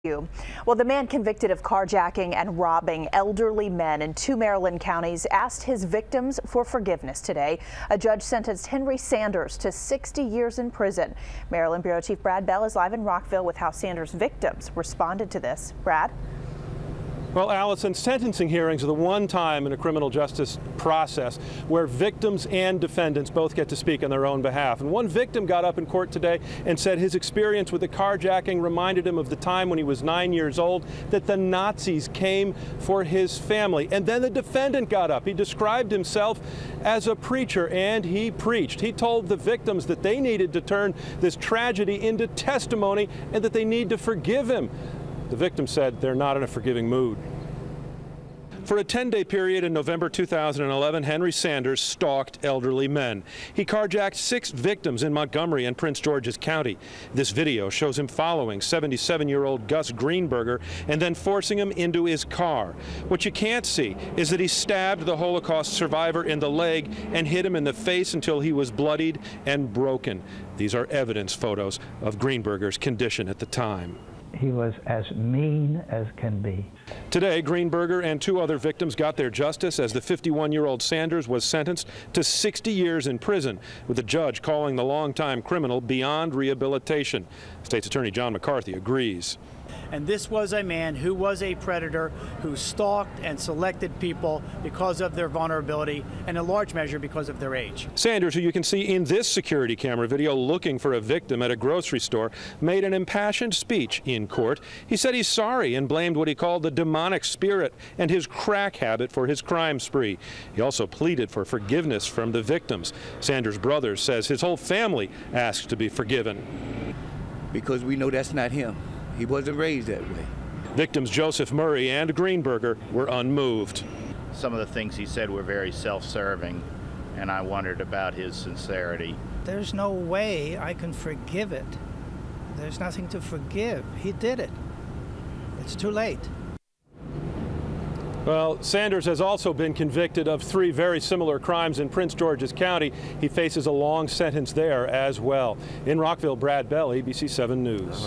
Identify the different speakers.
Speaker 1: Well, the man convicted of carjacking and robbing elderly men in 2 Maryland counties asked his victims for forgiveness today. A judge sentenced Henry Sanders to 60 years in prison. Maryland Bureau Chief Brad Bell is live in Rockville with how Sanders' victims responded to this. Brad?
Speaker 2: Well, Allison, sentencing hearings are the one time in a criminal justice process where victims and defendants both get to speak on their own behalf. And one victim got up in court today and said his experience with the carjacking reminded him of the time when he was 9 years old, that the Nazis came for his family. And then the defendant got up. He described himself as a preacher, and he preached. He told the victims that they needed to turn this tragedy into testimony and that they need to forgive him. The victim said they're not in a forgiving mood. For a 10-day period in November 2011, Henry Sanders stalked elderly men. He carjacked 6 victims in Montgomery and Prince George's County. This video shows him following 77-year-old Gus Greenberger and then forcing him into his car. What you can't see is that he stabbed the Holocaust survivor in the leg and hit him in the face until he was bloodied and broken. These are evidence photos of Greenberger's condition at the time.
Speaker 3: He was as mean as can be.
Speaker 2: Today, Greenberger and 2 other victims got their justice as the 51-year-old Sanders was sentenced to 60 years in prison, with the judge calling the longtime criminal beyond rehabilitation. State's Attorney John McCarthy agrees.
Speaker 4: And this was a man who was a predator, who stalked and selected people because of their vulnerability and in large measure because of their age.
Speaker 2: Sanders, who you can see in this security camera video looking for a victim at a grocery store, made an impassioned speech in court. He said he's sorry and blamed what he called the demonic spirit and his crack habit for his crime spree. He also pleaded for forgiveness from the victims. Sanders' brother says his whole family asked to be forgiven.
Speaker 5: Because we know that's not him. He wasn't raised that way.
Speaker 2: Victims Joseph Murray and Greenberger were unmoved.
Speaker 6: Some of the things he said were very self-serving, and I wondered about his sincerity.
Speaker 7: There's no way I can forgive it. There's nothing to forgive. He did it. It's too late.
Speaker 2: Well, Sanders has also been convicted of 3 very similar crimes in Prince George's County. He faces a long sentence there as well. In Rockville, Brad Bell, ABC 7 News.